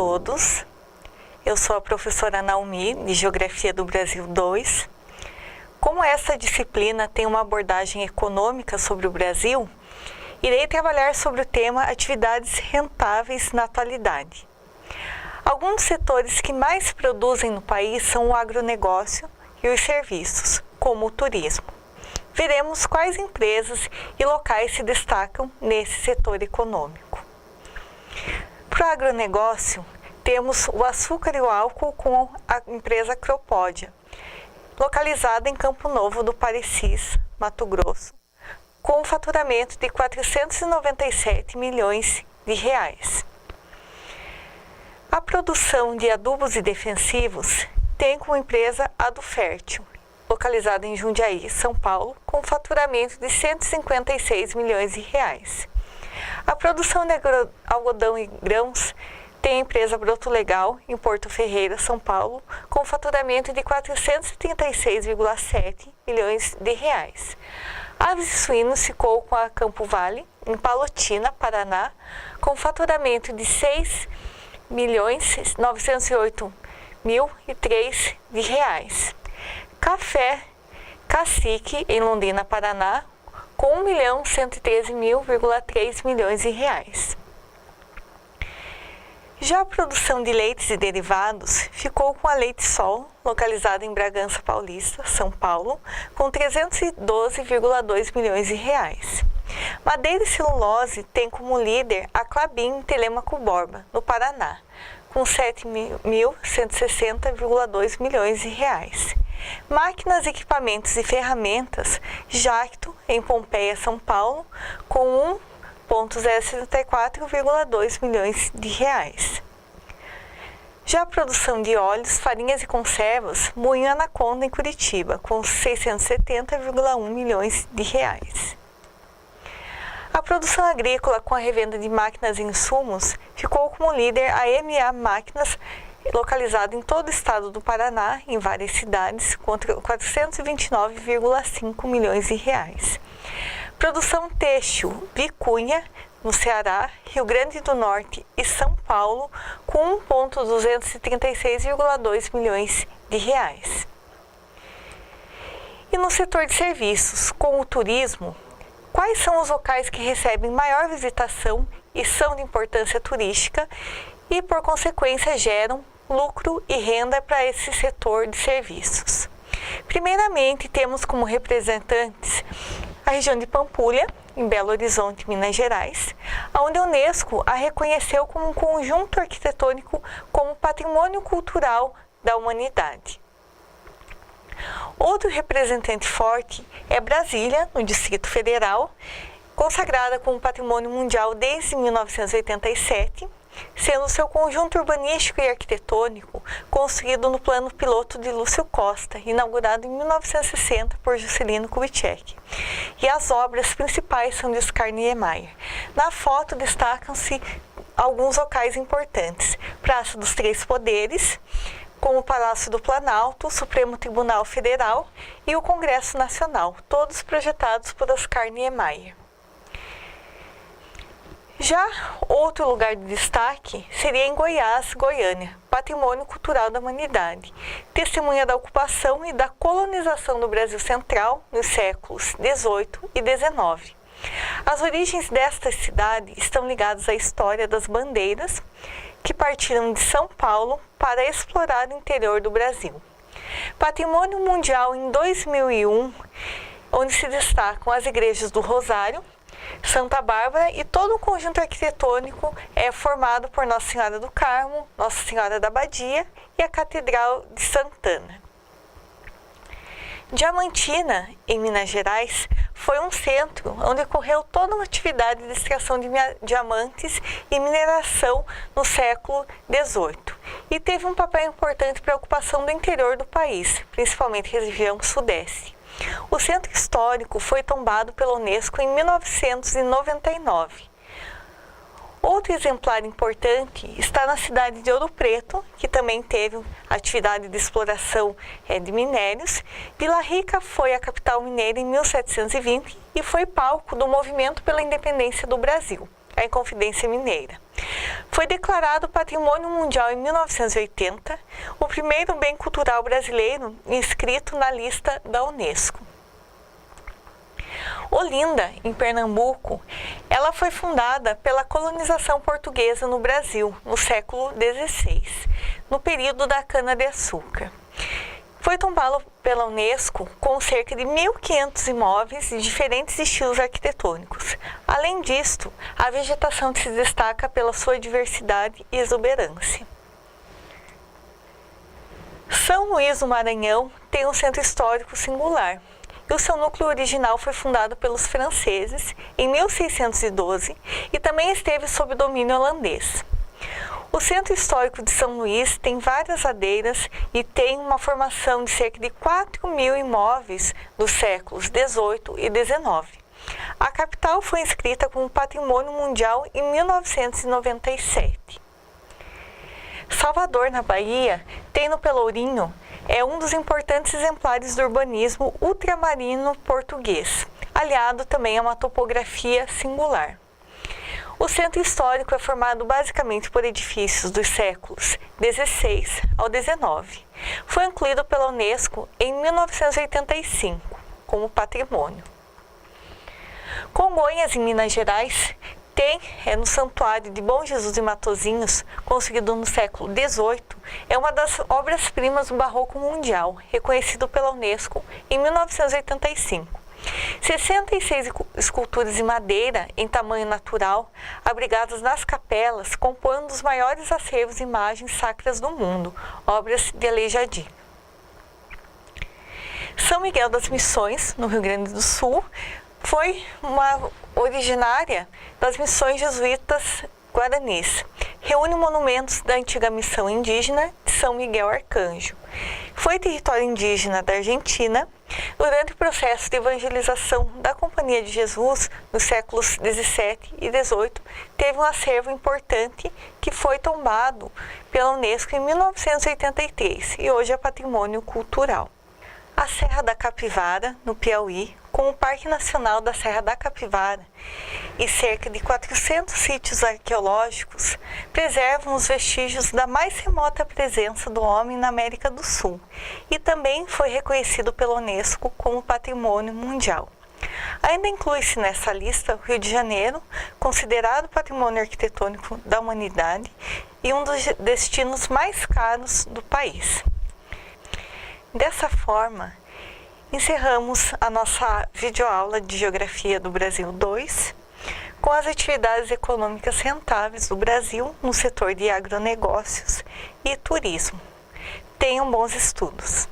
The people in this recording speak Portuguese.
todos. Eu sou a professora Naomi, de Geografia do Brasil 2. Como essa disciplina tem uma abordagem econômica sobre o Brasil, irei trabalhar sobre o tema atividades rentáveis na atualidade. Alguns dos setores que mais produzem no país são o agronegócio e os serviços, como o turismo. Veremos quais empresas e locais se destacam nesse setor econômico. Para o agronegócio, temos o açúcar e o álcool com a empresa Cropódia, localizada em Campo Novo do Parecis, Mato Grosso, com um faturamento de 497 milhões de reais. A produção de adubos e defensivos tem como empresa Adufértil, localizada em Jundiaí, São Paulo, com faturamento de 156 milhões de reais. A produção de algodão e grãos tem a empresa Broto Legal, em Porto Ferreira, São Paulo, com faturamento de 436,7 milhões de reais. Aves e suínos ficou com a Campo Vale, em Palotina, Paraná, com faturamento de 6.908.003 de reais. Café Cacique, em Londrina, Paraná, com 1.113.003 milhões de reais. Já a produção de leites e derivados ficou com a Leite Sol, localizada em Bragança Paulista, São Paulo, com 312,2 milhões de reais. Madeira e celulose tem como líder a Klabin Telêmaco Borba, no Paraná, com 7.160,2 milhões de reais. Máquinas, equipamentos e ferramentas, Jacto, em Pompeia, São Paulo, com 1.074,2 milhões de reais. Já a produção de óleos, farinhas e conservas, Moinho Anaconda, em Curitiba, com 670,1 milhões de reais. A produção agrícola, com a revenda de máquinas e insumos, ficou como líder a MA Máquinas, localizado em todo o estado do Paraná, em várias cidades, com 429,5 milhões de reais. Produção têxtil, Vicunha, no Ceará, Rio Grande do Norte e São Paulo, com 1.236,2 milhões de reais. E no setor de serviços, com o turismo, quais são os locais que recebem maior visitação e são de importância turística e, por consequência, geram lucro e renda para esse setor de serviços? Primeiramente, temos como representantes a região de Pampulha, em Belo Horizonte, Minas Gerais, onde a Unesco a reconheceu como um conjunto arquitetônico como patrimônio cultural da humanidade. Outro representante forte é Brasília, no Distrito Federal, consagrada como patrimônio mundial desde 1987, sendo seu conjunto urbanístico e arquitetônico construído no plano piloto de Lúcio Costa, inaugurado em 1960 por Juscelino Kubitschek. E as obras principais são de Oscar Niemeyer. Na foto destacam-se alguns locais importantes: Praça dos Três Poderes, como o Palácio do Planalto, o Supremo Tribunal Federal e o Congresso Nacional, todos projetados por Oscar Niemeyer. Já outro lugar de destaque seria em Goiás, Goiânia, patrimônio cultural da humanidade, testemunha da ocupação e da colonização do Brasil Central nos séculos XVIII e XIX. As origens desta cidade estão ligadas à história das bandeiras que partiram de São Paulo para explorar o interior do Brasil. Patrimônio mundial em 2001, onde se destacam as igrejas do Rosário, Santa Bárbara e todo o conjunto arquitetônico é formado por Nossa Senhora do Carmo, Nossa Senhora da Abadia e a Catedral de Santana. Diamantina, em Minas Gerais, foi um centro onde ocorreu toda uma atividade de extração de diamantes e mineração no século XVIII e teve um papel importante para a ocupação do interior do país, principalmente a região sudeste. O centro histórico foi tombado pela Unesco em 1999. Outro exemplar importante está na cidade de Ouro Preto, que também teve atividade de exploração de minérios. Vila Rica foi a capital mineira em 1720 e foi palco do movimento pela independência do Brasil, a Inconfidência Mineira. Foi declarado Patrimônio Mundial em 1980, o primeiro bem cultural brasileiro inscrito na lista da Unesco. Olinda, em Pernambuco, ela foi fundada pela colonização portuguesa no Brasil, no século XVI, no período da cana-de-açúcar. Foi tombada pela Unesco com cerca de 1.500 imóveis de diferentes estilos arquitetônicos. Além disto, a vegetação se destaca pela sua diversidade e exuberância. São Luís do Maranhão tem um centro histórico singular. E o seu núcleo original foi fundado pelos franceses em 1612 e também esteve sob domínio holandês. O Centro Histórico de São Luís tem várias ladeiras e tem uma formação de cerca de 4.000 imóveis dos séculos XVIII e XIX. A capital foi inscrita como Patrimônio Mundial em 1997. Salvador, na Bahia, tem no Pelourinho, é um dos importantes exemplares do urbanismo ultramarino português, aliado também a uma topografia singular. O centro histórico é formado basicamente por edifícios dos séculos XVI ao XIX. Foi incluído pela Unesco em 1985 como patrimônio. Congonhas, em Minas Gerais, tem no Santuário de Bom Jesus e Matozinhos, construído no século XVIII, é uma das obras-primas do Barroco Mundial, reconhecido pela Unesco em 1985. 66 esculturas em madeira, em tamanho natural, abrigadas nas capelas, compõem um dos maiores acervos de imagens sacras do mundo, obras de Aleijadinho. São Miguel das Missões, no Rio Grande do Sul, foi uma originária das missões jesuítas guaranis. Reúne monumentos da antiga missão indígena de São Miguel Arcanjo. Foi território indígena da Argentina. Durante o processo de evangelização da Companhia de Jesus, nos séculos XVII e XVIII, teve um acervo importante que foi tombado pela Unesco em 1983 e hoje é patrimônio cultural. A Serra da Capivara, no Piauí, com o Parque Nacional da Serra da Capivara e cerca de 400 sítios arqueológicos, preservam os vestígios da mais remota presença do homem na América do Sul e também foi reconhecido pela Unesco como Patrimônio Mundial. Ainda inclui-se nessa lista o Rio de Janeiro, considerado Patrimônio Arquitetônico da Humanidade e um dos destinos mais caros do país. Dessa forma, encerramos a nossa videoaula de Geografia do Brasil 2 com as atividades econômicas rentáveis do Brasil no setor de agronegócios e turismo. Tenham bons estudos!